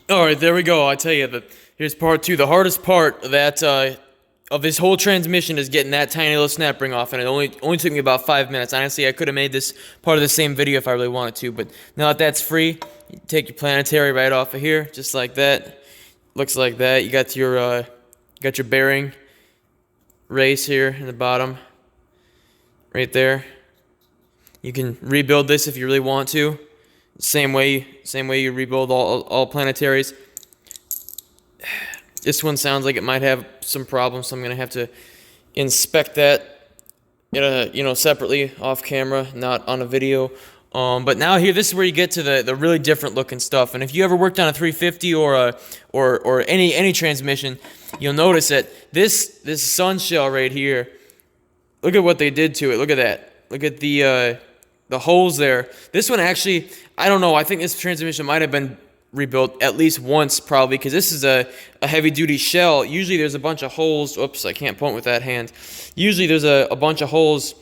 All right, there we go. I tell you, here's part two. The hardest part of this whole transmission is getting that tiny little snap ring off, and it only took me about 5 minutes. Honestly, I could have made this part of the same video if I really wanted to, but now that that's free, you take your planetary right off of here, just like that. Looks like that. You got your bearing race here in the bottom, right there. You can rebuild this if you really want to. Same way you rebuild all planetaries. This one sounds like it might have some problems, so I'm gonna have to inspect that, separately off camera, not on a video. But now here, this is where you get to the really different looking stuff. And if you ever worked on a 350 or any transmission, you'll notice that this sun shell right here. Look at what they did to it. Look at that. Look at the holes there. This one actually, I don't know. I think this transmission might have been rebuilt at least once, probably, because this is a heavy-duty shell. Usually there's a bunch of holes. Oops, I can't point with that hand. Usually there's a bunch of holes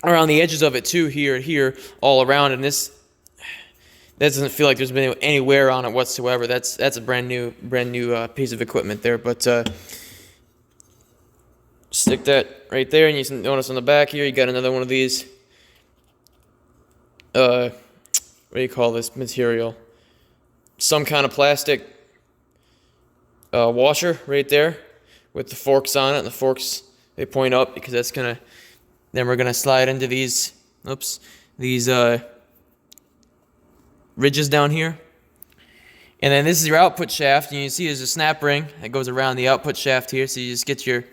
around the edges of it too, here, all around, and that doesn't feel like there's been any wear on it whatsoever. That's a brand new piece of equipment there. But stick that right there, and you notice on the back here you got another one of these. What do you call this material? Some kind of plastic washer right there with the forks on it, and the forks, they point up because that's gonna. Then we're gonna slide into these ridges down here, and then this is your output shaft. And you see there's a snap ring that goes around the output shaft here. So you just get your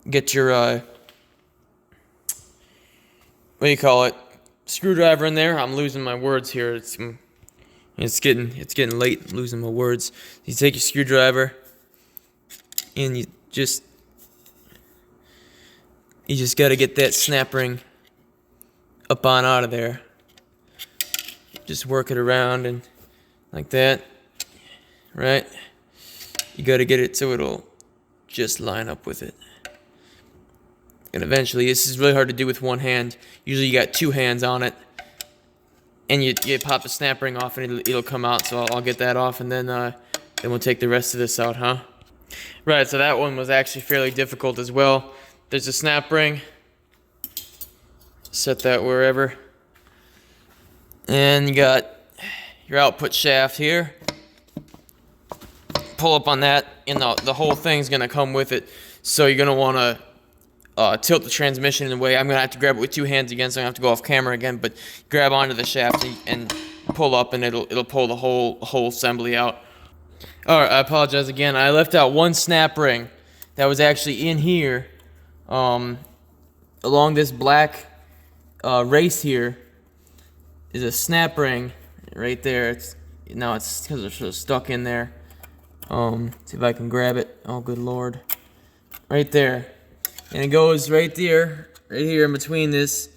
what do you call it? Screwdriver in there. I'm losing my words here. It's getting late. I'm losing my words. You take your screwdriver and you just got to get that snap ring up on out of there. Just work it around and like that, right? You got to get it so it'll just line up with it. And eventually, this is really hard to do with one hand. Usually you got two hands on it. And you pop the snap ring off and it'll come out. So I'll get that off, and then we'll take the rest of this out, huh? Right, so that one was actually fairly difficult as well. There's a snap ring. Set that wherever. And you got your output shaft here. Pull up on that, and the whole thing's gonna come with it. So you're gonna wanna tilt the transmission in a way. I'm gonna have to grab it with two hands again, so I'm gonna have to go off camera again. But grab onto the shaft and pull up, and it'll pull the whole assembly out. All right, I apologize again. I left out one snap ring that was actually in here, along this black race here. Is a snap ring right there. It's because it's sort of stuck in there. See if I can grab it. Oh, good lord! Right there. And it goes right here in between this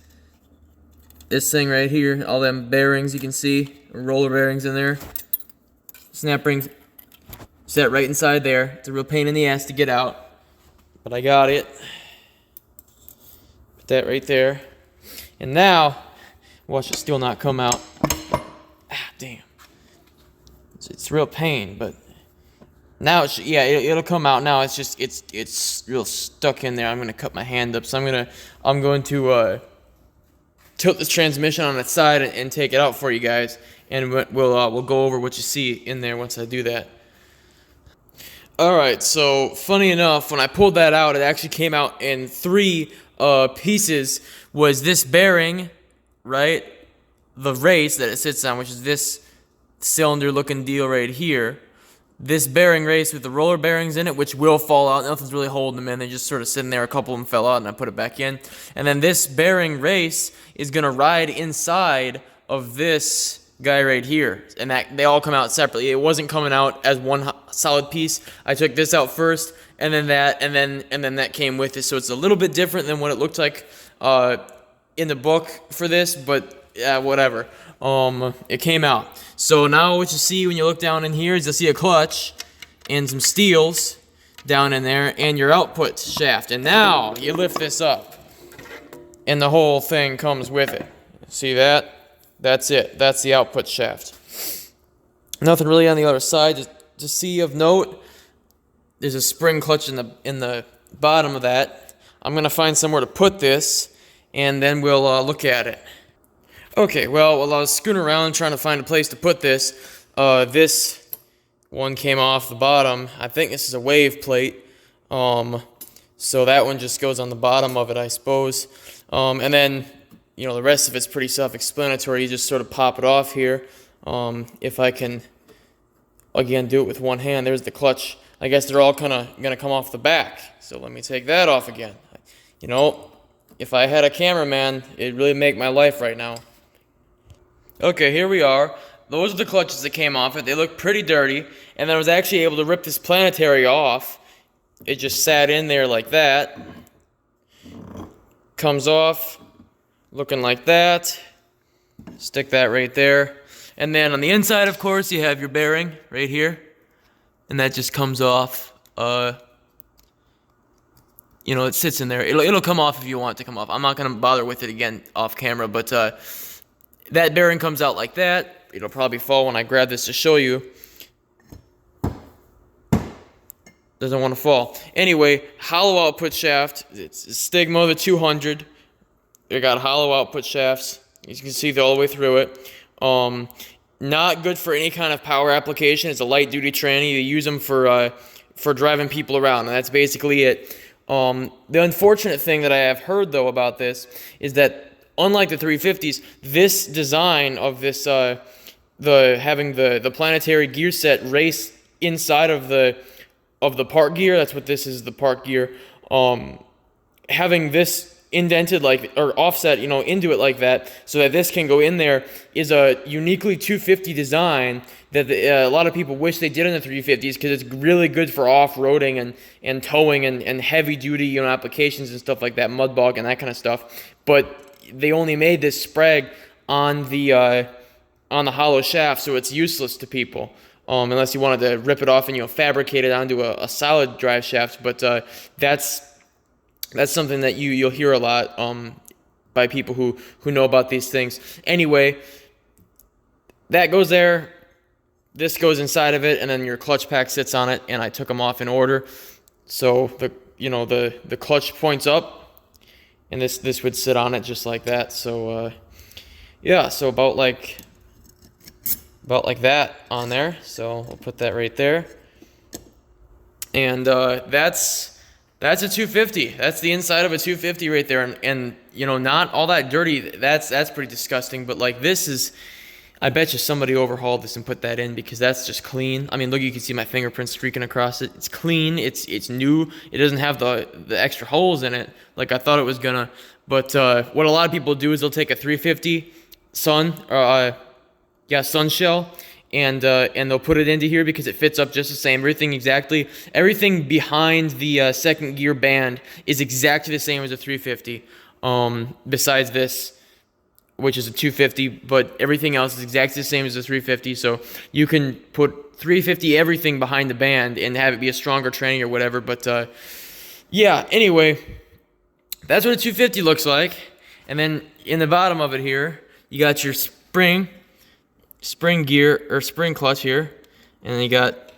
thing right here. All them bearings you can see, roller bearings in there. Snap ring set right inside there. It's a real pain in the ass to get out, but I got it. Put that right there. And now, watch it still not come out. Ah, damn. It's real pain, but now it'll come out now. It's just it's real stuck in there. I'm gonna cut my hand up, so I'm going to tilt this transmission on its side and take it out for you guys, and we'll go over what you see in there once I do that. All right. So funny enough, when I pulled that out, it actually came out in three pieces. Was this bearing, right? The race that it sits on, which is this cylinder-looking deal right here. This bearing race with the roller bearings in it, which will fall out. Nothing's really holding them in. They're just sort of sitting there. A couple of them fell out, and I put it back in. And then this bearing race is going to ride inside of this guy right here. And that they all come out separately. It wasn't coming out as one solid piece. I took this out first, and then that, and then that came with it. So it's a little bit different than what it looked like in the book for this, but yeah, whatever. It came out. So now what you see when you look down in here is you'll see a clutch and some steels down in there and your output shaft. And now you lift this up and the whole thing comes with it. See that? That's it. That's the output shaft. Nothing really on the other side. Just to see of note, there's a spring clutch in the bottom of that. I'm gonna find somewhere to put this, and then we'll look at it. Okay, well, while I was screwing around trying to find a place to put this, this one came off the bottom. I think this is a wave plate. So that one just goes on the bottom of it, I suppose. And then, you know, the rest of it's pretty self-explanatory. You just sort of pop it off here. If I can, again, do it with one hand. There's the clutch. I guess they're all kind of going to come off the back. So let me take that off again. You know, if I had a cameraman, it'd really make my life right now. Okay, here we are. Those are the clutches that came off it. They look pretty dirty. And then I was actually able to rip this planetary off. It just sat in there like that. Comes off, looking like that. Stick that right there. And then on the inside, of course, you have your bearing right here. And that just comes off. You know, it sits in there. It'll come off if you want it to come off. I'm not going to bother with it again off camera, but that bearing comes out like that. It'll probably fall when I grab this to show you. Doesn't want to fall. Anyway, hollow output shaft. It's a Stigma, the 200. They got hollow output shafts. As you can see, they're all the way through it. Not good for any kind of power application. It's a light duty tranny. You use them for driving people around, and that's basically it. The unfortunate thing that I have heard though about this is that unlike the 350s, this design of this having the planetary gear set race inside of the park gear, that's what this is, the park gear, having this indented like or offset, you know, into it like that so that this can go in there is a uniquely 250 design that a lot of people wish they did in the 350s because it's really good for off-roading and towing and heavy duty, you know, applications and stuff like that, mud bog and that kind of stuff. But they only made this sprag on the hollow shaft, so it's useless to people. Unless you wanted to rip it off and, you know, fabricate it onto a solid drive shaft. But that's something that you'll hear a lot by people who know about these things. Anyway, that goes there. This goes inside of it, and then your clutch pack sits on it. And I took them off in order, so the clutch points up, and this would sit on it just like that. So yeah, so about like that on there. So we'll put that right there. And that's a 250. That's the inside of a 250 right there. And you know, not all that dirty. That's pretty disgusting. But like this is, I bet you somebody overhauled this and put that in because that's just clean. I mean, look, you can see my fingerprints streaking across it. It's clean. It's new. It doesn't have the extra holes in it like I thought it was gonna. But what a lot of people do is they'll take a 350 Sun shell, and they'll put it into here because it fits up just the same. Everything behind the second gear band is exactly the same as a 350. Besides this, which is a 250, but everything else is exactly the same as a 350. So you can put 350 everything behind the band and have it be a stronger tranny or whatever. But yeah, anyway, that's what a 250 looks like. And then in the bottom of it here, you got your spring gear or spring clutch here, and then you got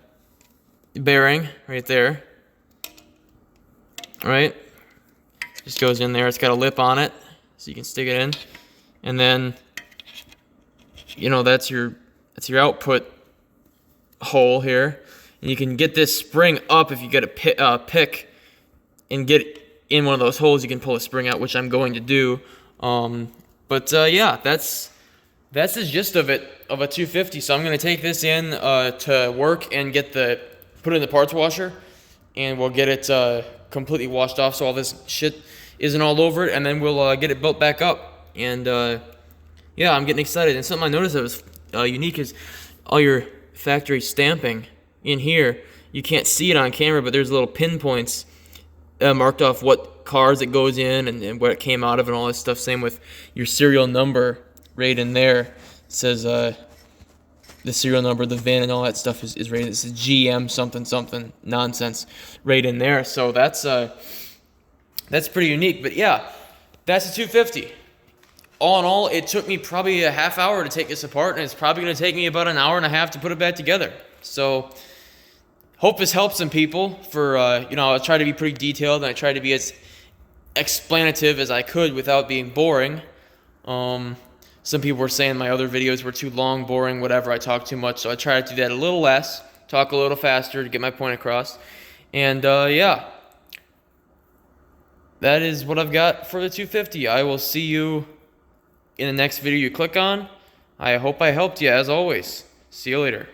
the bearing right there. All right, just goes in there. It's got a lip on it, so you can stick it in, and then you know that's your output hole here, and you can get this spring up if you get a pick and get in one of those holes. You can pull a spring out, which I'm going to do. But yeah, that's the gist of it, of a 250. So I'm going to take this in to work and put it in the parts washer, and we'll get it completely washed off so all this shit isn't all over it, and then we'll get it built back up. And yeah, I'm getting excited. And something I noticed that was unique is all your factory stamping in here. You can't see it on camera, but there's little pinpoints marked off what cars it goes in and what it came out of and all this stuff. Same with your serial number right in there. It says the serial number, the VIN, and all that stuff is rated. This is GM something nonsense right in there. So that's pretty unique. But yeah, that's a 250. all in all, it took me probably a half hour to take this apart, and it's probably going to take me about an hour and a half to put it back together. So hope this helps some people. For I try to be pretty detailed, and I try to be as explanative as I could without being boring. Some people were saying my other videos were too long, boring, whatever. I talk too much, so I try to do that a little less, talk a little faster to get my point across. And yeah, that is what I've got for the 250. I will see you in the next video you click on. I hope I helped you, as always. See you later.